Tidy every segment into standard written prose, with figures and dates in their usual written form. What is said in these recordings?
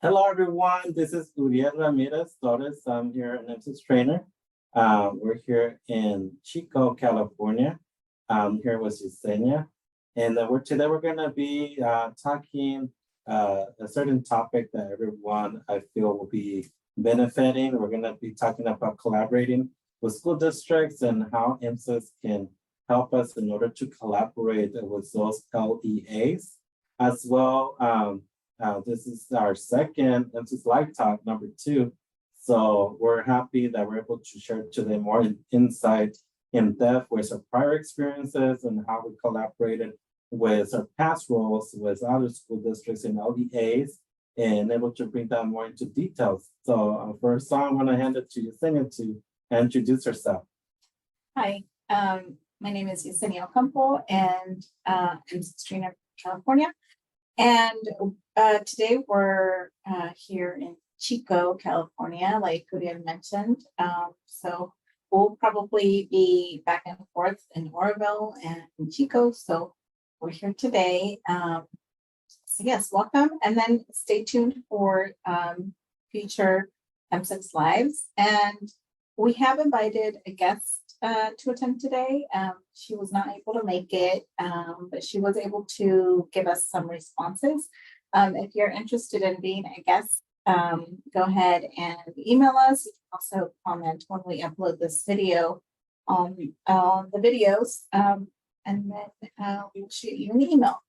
Hello, everyone. This is Uriel Ramirez Torres. I'm here, an MSIX trainer. We're here in Chico, California. Here with Yesenia. And today we're going to be talking a certain topic that everyone I feel will be benefiting. We're going to be talking about collaborating with school districts and how MSIX can help us in order to collaborate with those LEAs as well. This is our second MSIX Live Talk, number 2. So we're happy that we're able to share today more insight in depth with our prior experiences and how we collaborated with our past roles with other school districts and LDAs and able to bring that more into details. So first I want to hand it to Yesenia to introduce herself. Hi, my name is Yesenia Ocampo and I'm in California. And today we're here in Chico, California, like Uriel mentioned. So we'll probably be back and forth in Oroville and in Chico. So we're here today. So yes, welcome. And then stay tuned for future MSIX Lives. And we have invited a guest to attend today. She was not able to make it, but she was able to give us some responses. If you're interested in being a guest, go ahead and email us. You can also comment when we upload this video on the videos, and then we'll shoot you an email.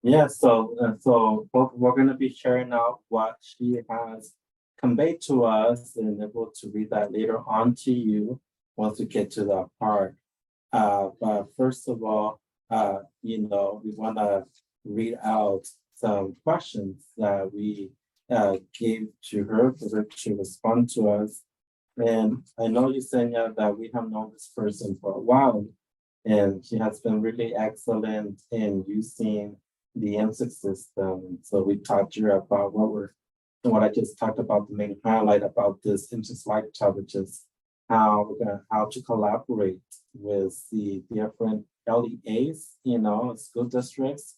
Yeah, so we're going to be sharing out what she has conveyed to us and able to read that later on to you once we get to that part. But first of all, we want to read out some questions that we gave to her for her to respond to us. And I know, Yesenia, that we have known this person for a while, and she has been really excellent in using the MSIX system. So we talked to her about what I just talked about, the main highlight about this MSIX Live Talk, which is how to collaborate with the different LEAs, school districts,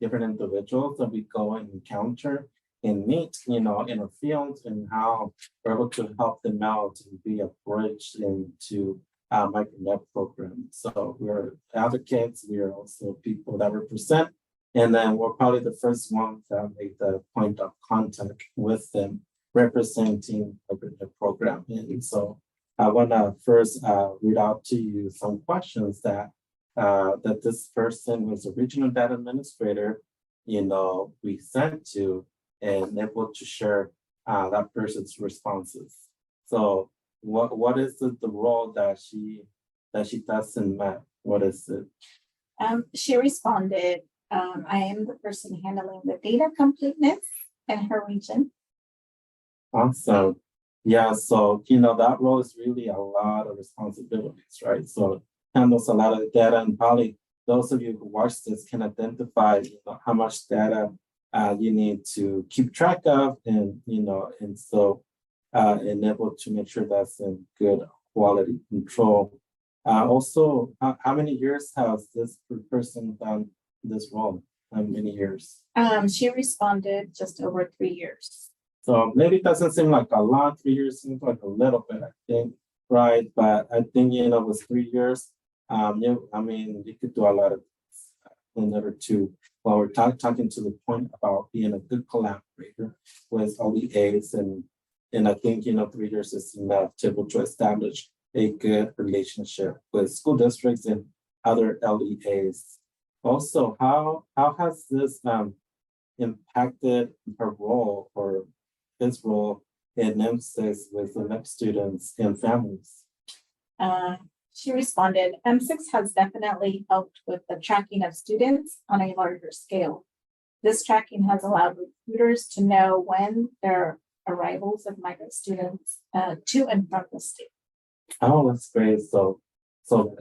different individuals that we go and encounter and meet, in our fields, and how we're able to help them out and be a bridge into micronet program. So we're advocates, we are also people that represent, and then we're probably the first ones that make the point of contact with them representing the program. And so I want to first read out to you some questions that this person was the regional data administrator, we sent to and able to share that person's responses. So what is the role that she does in MET? What is it? She responded, I am the person handling the data completeness in her region. Awesome. Yeah, so that role is really a lot of responsibilities, right? So handles a lot of data, and probably those of you who watch this can identify how much data you need to keep track of, and and so able to make sure that's in good quality control. Also, how many years has this person done this role? How many years? She responded just over 3 years. So maybe it doesn't seem like a lot. 3 years seems like a little bit, I think, right? But I think, with 3 years, you could do a lot of in order to, while we're talking to the point about being a good collaborator with LEAs, and I think, 3 years is enough to be able to establish a good relationship with school districts and other LEAs. Also, how has this impacted her role or his role in MSIX with the MEP students and families? She responded, MSIX has definitely helped with the tracking of students on a larger scale. This tracking has allowed recruiters to know when there are arrivals of migrant students to and from the state. Oh, that's great. So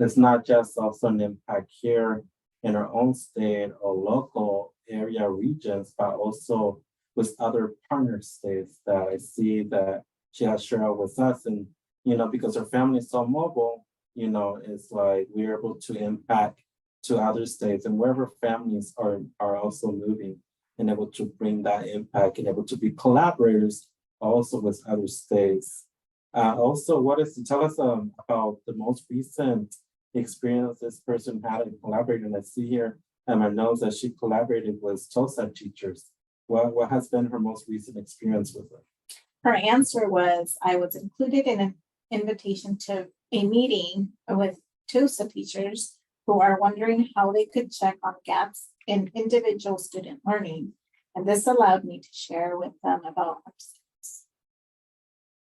it's not just also an impact here in our own state or local area regions, but also with other partner states that I see that she has shared with us. And, because her family is so mobile, it's like we're able to impact to other states and wherever families are also moving. and able to bring that impact and able to be collaborators also with other states. Also, tell us about the most recent experience this person had in collaborating? I see here my notes that she collaborated with TOSA teachers. What has been her most recent experience with it? Her answer was, I was included in an invitation to a meeting with TOSA teachers who are wondering how they could check on gaps in individual student learning. And this allowed me to share with them about MSIX.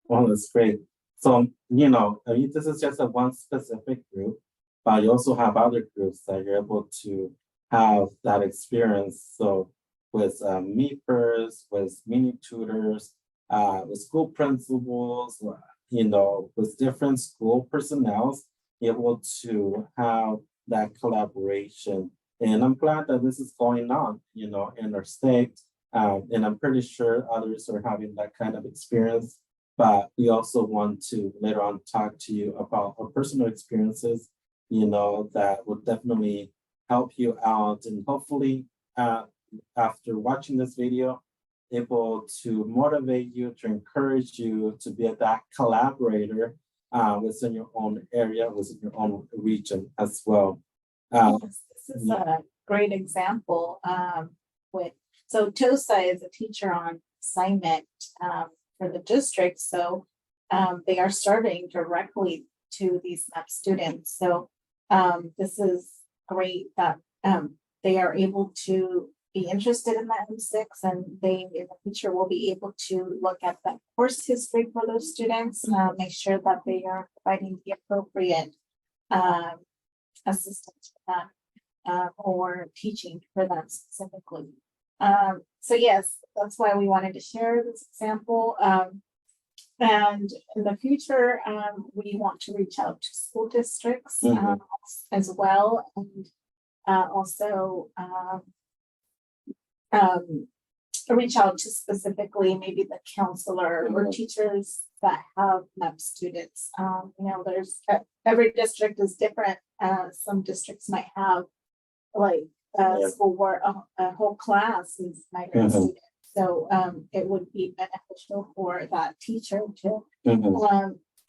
Well, that's great. So, I mean, this is just a one specific group, but you also have other groups that you're able to have that experience. So with MEPers, with mini tutors, with school principals, with different school personnel, able to have that collaboration. And I'm glad that this is going on, in our state. And I'm pretty sure others are having that kind of experience. But we also want to later on talk to you about our personal experiences, that will definitely help you out. And hopefully, after watching this video, able to motivate you, to encourage you to be that collaborator within your own area, within your own region as well. Yes, this is a great example. So TOSA is a teacher on assignment for the district. So they are serving directly to these MAP students. So this is great that they are able to be interested in that MSIX, and they in the future will be able to look at that course history for those students, make sure that they are providing the appropriate assistance for them or teaching for them specifically. So yes, that's why we wanted to share this example. And in the future, we want to reach out to school districts as well, and also reach out to specifically maybe the counselor or teachers that have MEP students. There's every district is different. Some districts might have like school where a whole class is migrant students. So it would be beneficial for that teacher to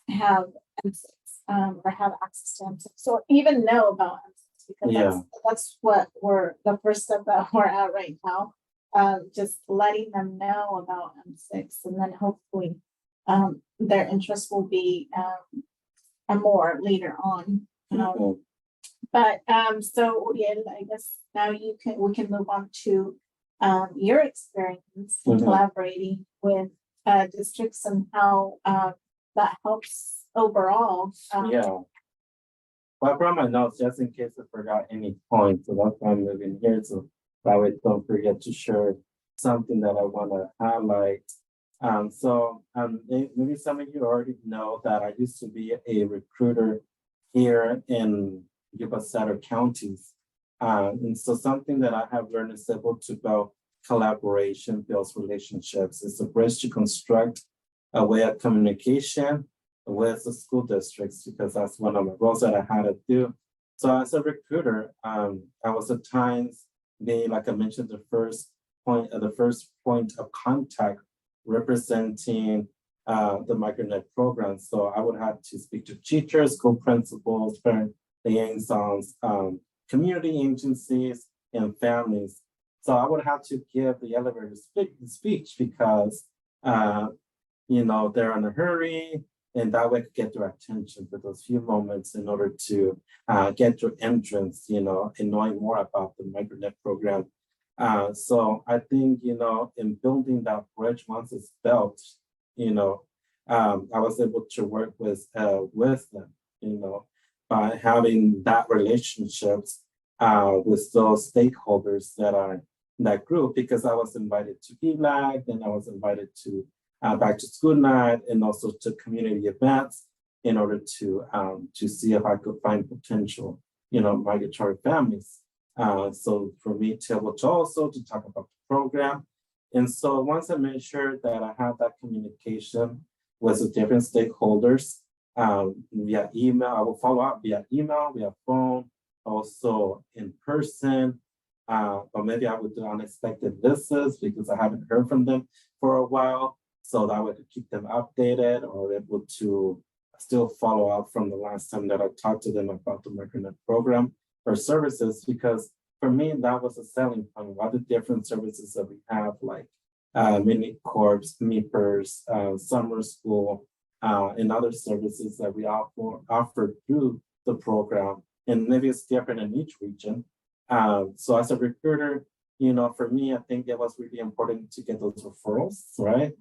have MSIX or have access to MSIX, or even know about MSIX, because that's what the first step that we're at right now. Just letting them know about MSIX, and then hopefully their interest will be more later on. But so yeah, I guess now we can move on to your experience in collaborating with districts and how that helps overall. Well, I brought my notes just in case I forgot any points, so that's why I'm moving here. So that way, don't forget to share something that I want to highlight. Maybe some of you already know that I used to be a recruiter here in Yuba Sutter counties. And so something that I have learned is able to build collaboration, builds relationships. It's a bridge to construct a way of communication with the school districts, because that's one of the roles that I had to do. So as a recruiter, I was at times being, like I mentioned, the first point of contact representing the MicroNet program. So I would have to speak to teachers, school principals, parent liaisons, community agencies, and families. So I would have to give the elevator speech because, they're in a hurry, and that way I could get their attention for those few moments in order to get their entrance, and knowing more about the MicroNet program. So I think, in building that bridge, once it's built, I was able to work with them, by having that relationships with those stakeholders that are in that group, because I was invited to ELAC, and I was invited to back to school night, and also to community events in order to see if I could find potential, migratory families. So for me to able to also to talk about the program. And so once I made sure that I have that communication with the different stakeholders via email, I will follow up via email, via phone, also in person. Or maybe I would do unexpected visits because I haven't heard from them for a while. So that way to keep them updated or able to still follow up from the last time that I talked to them about the micronet program or services, because for me, that was a selling point. What the different services that we have, like mini corps, MEPers, summer school, and other services that we offer through the program. And maybe it's different in each region. So as a recruiter, for me, I think it was really important to get those referrals, right?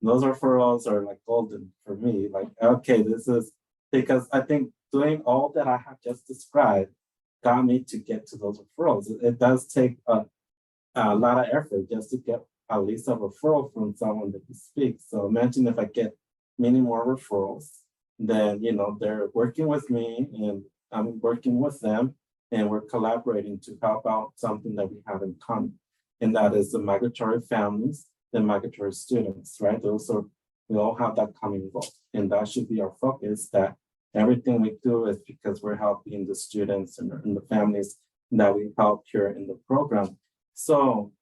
Those referrals are like golden for me. Like, okay, this is because I think doing all that I have just described got me to get to those referrals. It does take a lot of effort just to get at least a referral from someone that you speak. So imagine if I get many more referrals, then they're working with me and I'm working with them, and we're collaborating to help out something that we have in common, and that is the migratory families, the migratory students, right? We all have that common goal, and that should be our focus. That everything we do is because we're helping the students and the families that we help here in the program. So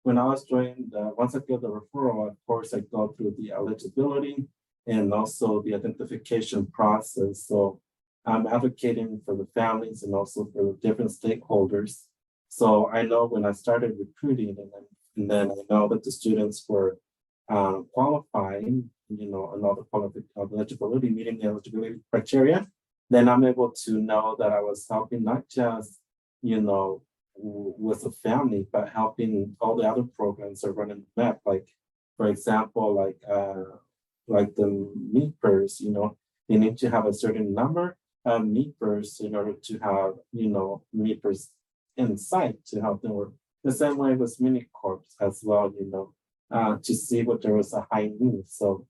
when I was once I get the referral, of course, I go through the eligibility and also the identification process. So I'm advocating for the families and also for the different stakeholders. So I know when I started recruiting, and then I know that the students were qualifying, and all the eligibility, meeting the eligibility criteria, then I'm able to know that I was helping not just, with the family, but helping all the other programs that are running the map. Like, for example, like the MEPers, you need to have a certain number of MEPers in order to have, MEPers in sight to help them work. The same way with mini corps as well, to see what there was a high need. So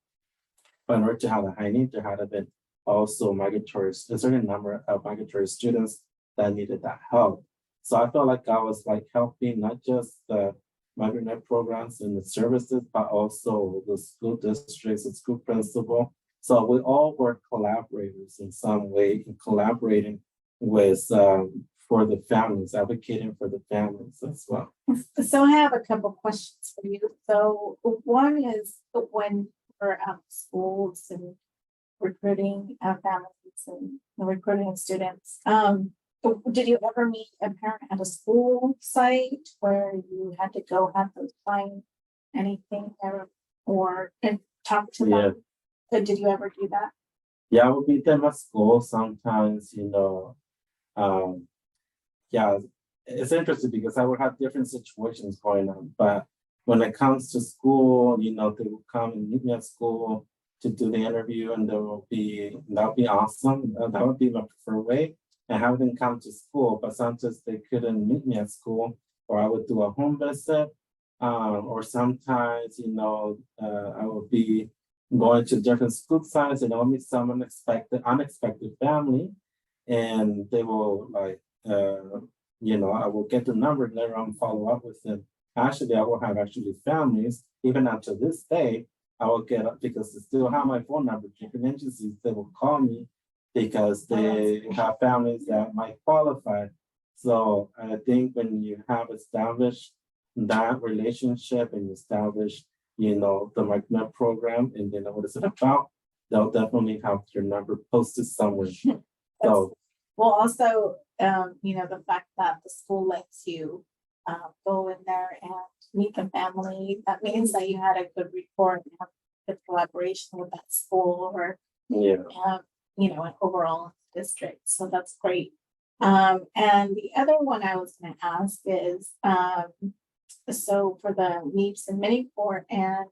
in order to have a high need, there had to be also a certain number of migratory students that needed that help. So I felt like I was like helping not just the migrant programs and the services, but also the school districts and school principal. So we all were collaborators in some way, and collaborating with for the families, advocating for the families as well. So I have a couple questions for you. So one is when we're at schools and recruiting families and recruiting students. Did you ever meet a parent at a school site where you had to go have them sign anything and talk to them? Did you ever do that? Yeah, I would meet them at school sometimes, yeah, it's interesting because I would have different situations going on. But when it comes to school, they will come and meet me at school to do the interview, and that would be awesome. That would be my preferred way. And have them come to school, but sometimes they couldn't meet me at school, or I would do a home visit, or sometimes, I would be going to different school sites and I'll meet some unexpected family, and they will I will get the number and later on follow up with them. Actually, I will have families, even until this day, I will get up because they still have my phone number. Different agencies, they will call me because they have families that might qualify. So I think when you have established that relationship and establish, the MicroNet program, and they know what it's about, they'll definitely have your number posted somewhere. So well, also, the fact that the school lets you go in there and meet the family, that means that you had a good rapport and have good collaboration with that school or an overall district. So that's great. And the other one I was going to ask is, so for the MEPS and Mini-Core, and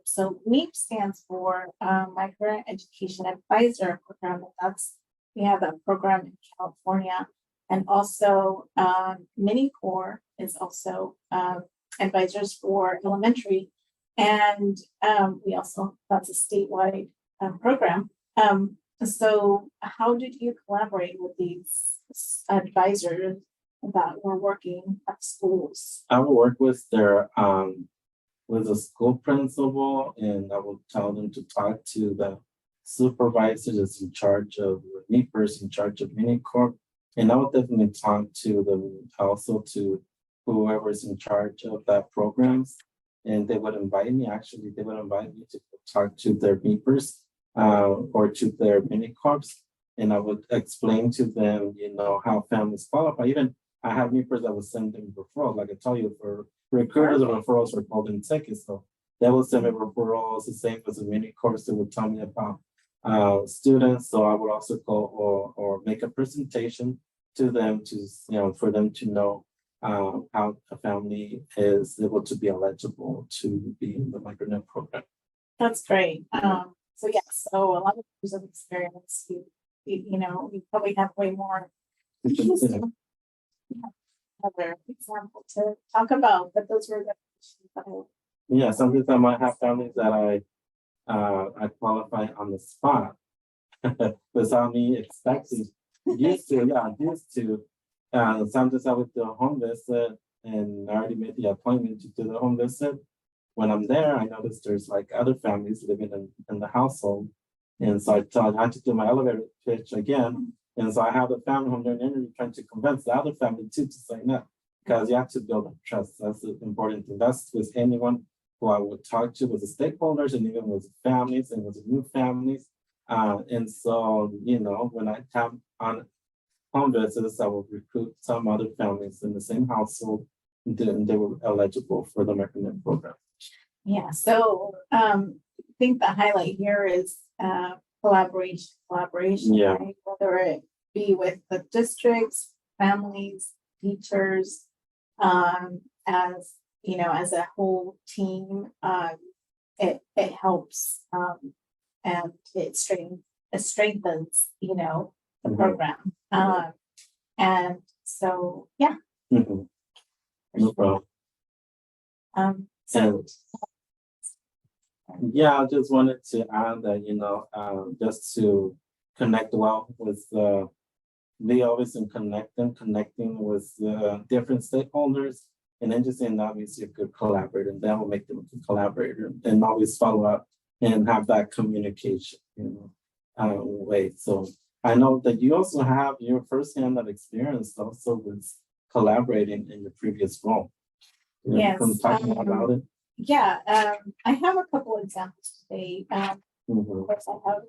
so MEPS stands for Migrant Education Advisor Program. We have a program in California, and also Mini-Core is also advisors for elementary, and that's a statewide program. So how did you collaborate with these advisors that were working at schools? I will work with the school principal, and I will tell them to talk to the supervisor that's in charge of MEPers, in charge of Mini-Corp. And I will definitely talk to them also to whoever's in charge of that programs. And they would invite me, actually, they would invite me to talk to their beepers or to their mini corps. And I would explain to them, how families qualify. Even I have beepers that would send them referrals, like I tell you, for recruiters, the referrals were called in tickets. So they would send me referrals, the same as a mini course. They would tell me about students. So I would also go or make a presentation to them for them to know how a family is able to be eligible to be in the micronet program. That's great. So yes, so a lot of years of experience, you probably have way more other example to talk about, but those were the Yeah, sometimes I might have families that I qualify on the spot without me expecting. Used to. Sometimes I would do a home visit and I already made the appointment to do the home visit. When I'm there, I notice there's like other families living in the household. And so I had to do my elevator pitch again. And so I have the family home during the interview trying to convince the other family too to sign up, because you have to build up trust. That's the important thing. That's with anyone who I would talk to, with the stakeholders and even with families and with the new families. And so, when I have on home visits, I will recruit some other families in the same household, and then they were eligible for the American program. Yeah, so I think the highlight here is collaboration, Yeah. right? Whether it be with the districts, families, teachers, as a whole team, it helps and it strengthens, the program. And so, yeah. Mhm. No problem. So Yeah, I just wanted to add that, just to connect well with be always in connecting with different stakeholders, and then just saying that means you're a good collaborator, and that will make them a good collaborator, and always follow up and have that communication, way. So I know that you also have your firsthand that experience also with collaborating in your previous role. Yes, Can talk more about it. yeah, I have a couple examples today. Of Mhm. course, I have,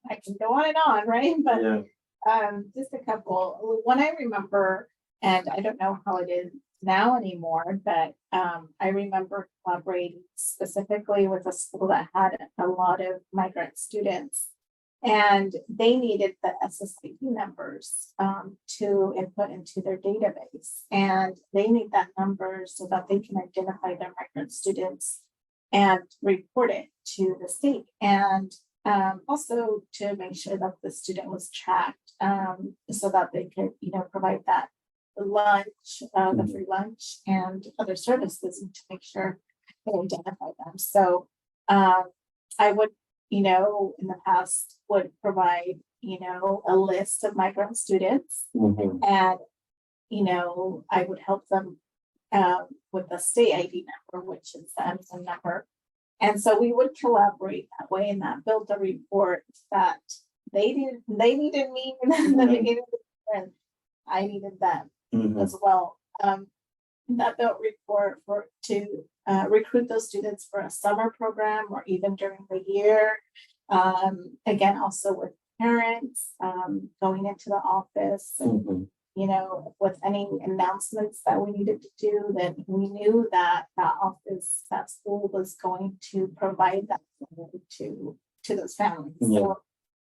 I can go on and on, right? But Yeah. just a couple. One I remember, and I don't know how it is now anymore, but I remember collaborating specifically with a school that had a lot of migrant students, and they needed the SSID numbers to input into their database, and they need that number so that they can identify their migrant students and report it to the state, and also to make sure that the student was tracked, so that they could, provide that lunch, the free lunch and other services, and to make sure they identify them. So I would, in the past would provide, a list of migrant students, Mhm. and, I would help them with the state ID number, which is the MSIX number. And so we would collaborate that way, and that built a report that they needed me in the beginning, and I needed them as well. That built report to recruit those students for a summer program or even during the year. Again, also with parents going into the office and with any announcements that we needed to do, then we knew that office, that school was going to provide that to those families. Yeah.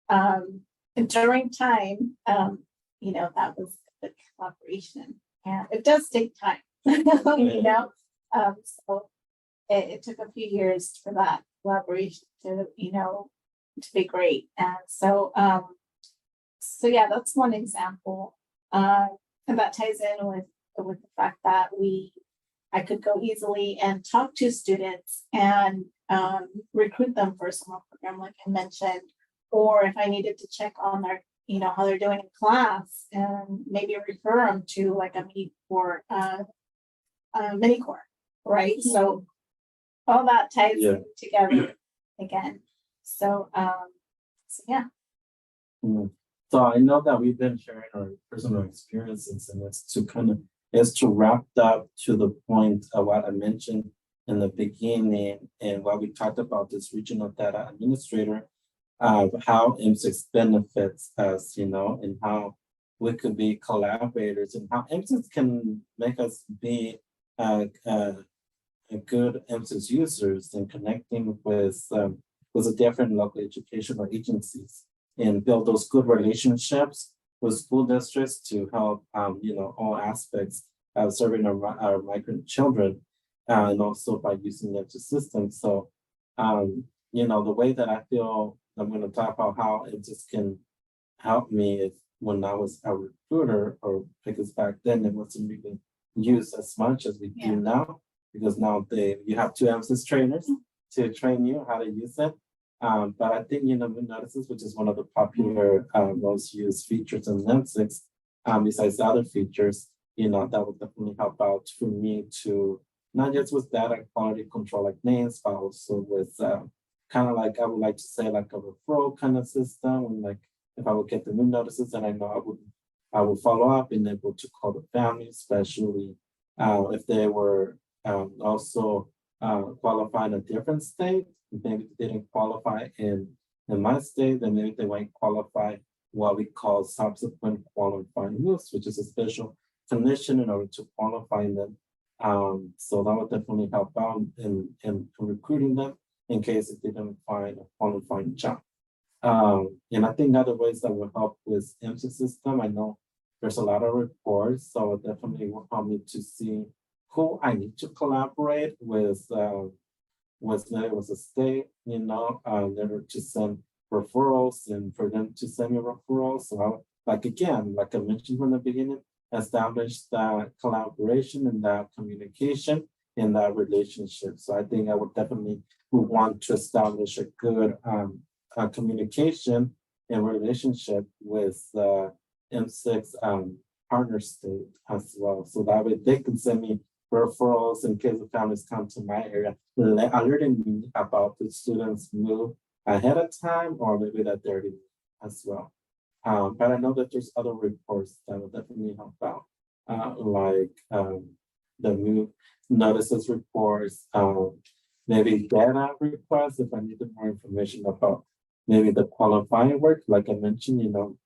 So during time, that was the collaboration, and it does take time, so it took a few years for that collaboration to be great. And so yeah, that's one example. And that ties in with the fact that I could go easily and talk to students and recruit them for a summer program, like I mentioned, or if I needed to check on their, how they're doing in class, and maybe refer them to like a mini core, right? So all that ties together again. So yeah. So I know that we've been sharing our personal experiences, and it's to kind of is to wrap up to the point of what I mentioned in the beginning and what we talked about this regional data administrator, how MSIX benefits us, and how we could be collaborators and how MSIX can make us be a good MSIX users and connecting with the different local educational agencies and build those good relationships with school districts to help, all aspects of serving our migrant children, and also by using the system. So, the way that I feel I'm going to talk about how it just can help me is when I was a recruiter, or because back then it wasn't really used as much as we do now, because now you have two MSIS trainers to train you how to use it. But I think, Notices, which is one of the popular most used features in MSIX, besides the other features, that would definitely help out for me to not just with data quality control like names, but also with kind of like, I would like to say like a referral kind of system. And like if I would get the new notices, and I know I would follow up and able to call the family, especially if they were also qualify in a different state. Maybe they didn't qualify in my state, then maybe they might qualify what we call subsequent qualifying moves, which is a special condition in order to qualify them. So that would definitely help out in recruiting them in case if they didn't find a qualifying job. And I think other ways that will help with MSIX system, I know there's a lot of reports, so it definitely will help me to see who I need to collaborate with maybe with a state, in order to send referrals and for them to send me referrals. So like I mentioned from the beginning, establish that collaboration and that communication in that relationship. So I think I would definitely want to establish a good communication and relationship with MSIX partner state as well. So that way they can send me referrals in case the families come to my area, alerting me about the students move ahead of time or maybe that they're in as well. But I know that there's other reports that will definitely help out, like the move notices reports, maybe data requests if I needed more information about maybe the qualifying work. Like I mentioned, even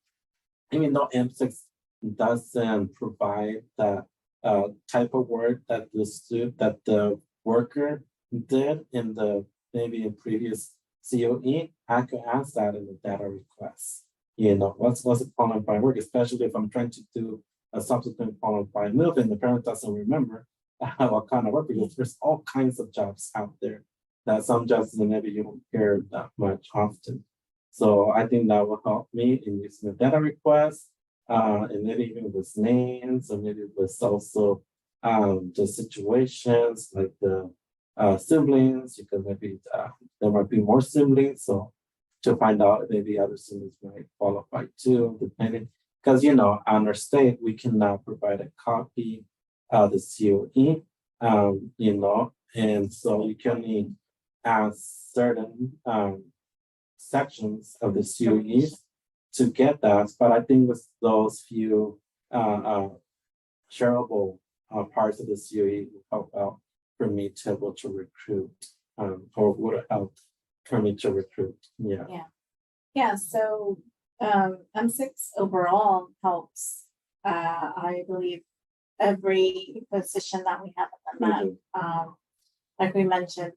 though MSIX doesn't provide that type of work that the worker did in the maybe in previous COE, I could ask that in the data request. What's a qualifying work, especially if I'm trying to do a subsequent qualifying move and the parent doesn't remember what kind of work, because there's all kinds of jobs out there that some jobs that maybe you don't hear that much often. So I think that will help me in using the data request, and maybe even with names, or maybe with also the situations like the siblings, because maybe there might be more siblings. So to find out if maybe other siblings might qualify too, depending, because on our state, we cannot provide a copy of the COE, and so you can only ask certain sections of the COEs to get that. But I think with those few shareable parts of the COE will help out for me to be able to recruit, or would have helped for me to recruit. Yeah. So MSIX overall helps, I believe, every position that we have at the Met. Like we mentioned,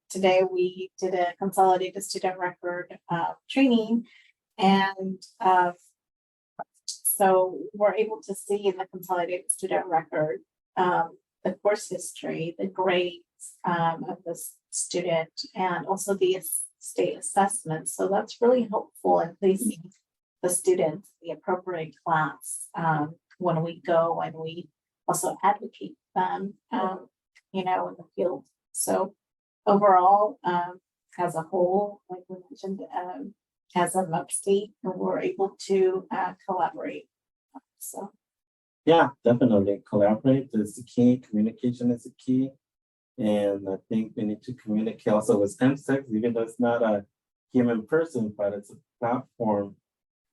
today we did a consolidated student record training, and so we're able to see in the consolidated student record the course history, the grades of the student, and also the state assessment. So that's really helpful in placing the students in the appropriate class when we go, and we also advocate them, in the field. So overall, as a whole, like we mentioned, as an upstate, we're able to collaborate. So. Yeah, definitely. Collaborate is the key. Communication is the key. And I think we need to communicate also with MSIX, even though it's not a human person, but it's a platform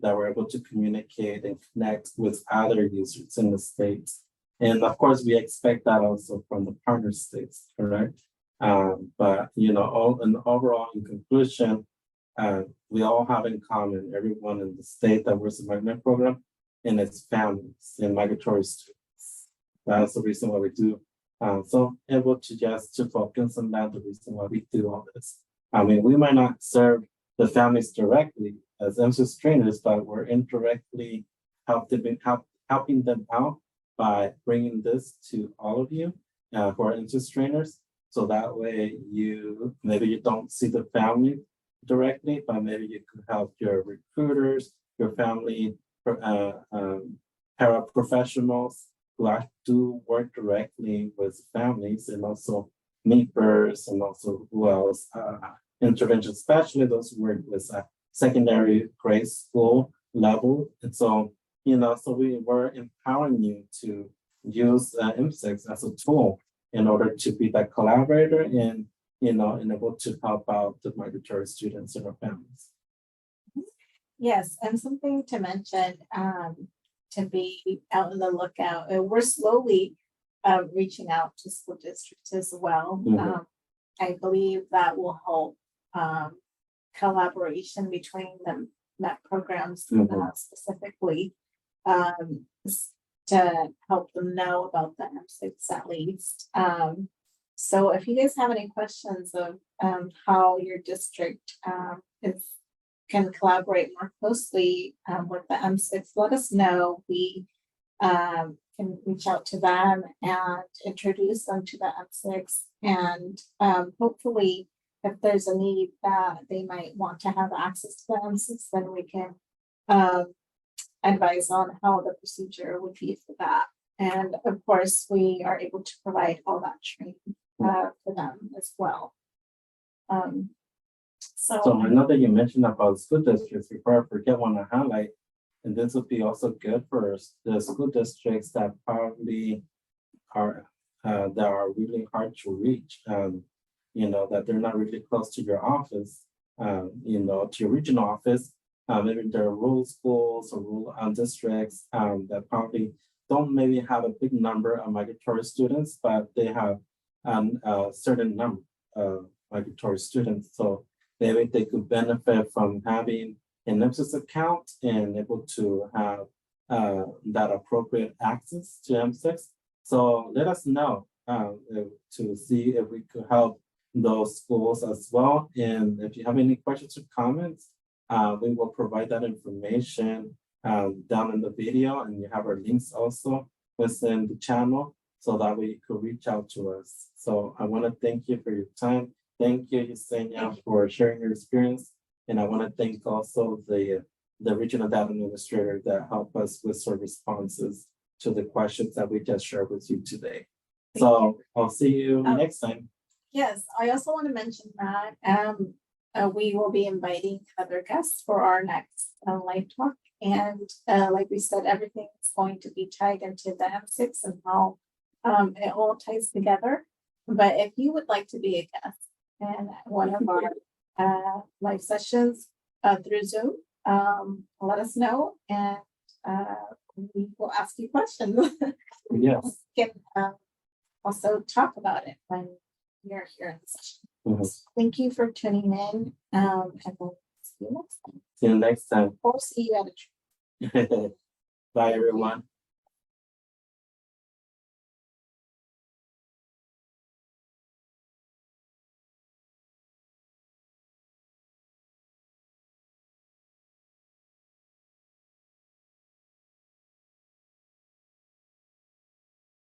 that we're able to communicate and connect with other users in the States And of course, we expect that also from the partner states, correct? But overall, in conclusion, we all have in common, everyone in the state that works in the migrant program and its families and migratory students. That's the reason why we do. So able to just to focus on that, the reason why we do all this. I mean, we might not serve the families directly as MSIX trainers, but we're indirectly helping them out by bringing this to all of you who are MSIX trainers. So that way maybe you don't see the family directly, but maybe you could help your recruiters, your family paraprofessionals who do work directly with families, and also MEPers, and also who else, intervention specialists, those who work with secondary grade school level. And so, so we were empowering you to use MSIX as a tool in order to be that collaborator and, and able to help out the migratory students and their families. Yes, and something to mention, to be out on the lookout. We're slowly reaching out to school districts as well. I believe that will help collaboration between the MET programs specifically to help them know about the MSIX at least. So if you guys have any questions of how your district can collaborate more closely with the MSIX, let us know. We can reach out to them and introduce them to the MSIX, and hopefully if there's a need that they might want to have access to the MSIX, then we can advise on how the procedure would be for that. And of course, we are able to provide all that training for them as well. So I know that you mentioned about school districts. Before I forget, want to highlight, and this would be also good for the school districts that probably are that are really hard to reach. That they're not really close to your office. To your regional office. Maybe there are rural schools or rural districts that probably don't maybe have a big number of migratory students, but they have a certain number of migratory students. So maybe they could benefit from having an MSIX account and able to have that appropriate access to MSIX. So let us know to see if we could help those schools as well. And if you have any questions or comments, we will provide that information down in the video, and you have our links also within the channel, so that way you could reach out to us. So I want to thank you for your time. Thank you, Yesenia, for sharing your experience. And I want to thank also the regional data administrator that helped us with some responses to the questions that we just shared with you today. So I'll see you next time. Yes, I also want to mention that we will be inviting other guests for our next live talk. And like we said, everything is going to be tied into the MSIX and how it all ties together. But if you would like to be a guest in one of our live sessions through Zoom, let us know, and we will ask you questions. Yes. We can also talk about it when you're here in the session. Thank you for tuning in, and we'll see you next time. See you next time. Or see you at a trip. Bye, everyone.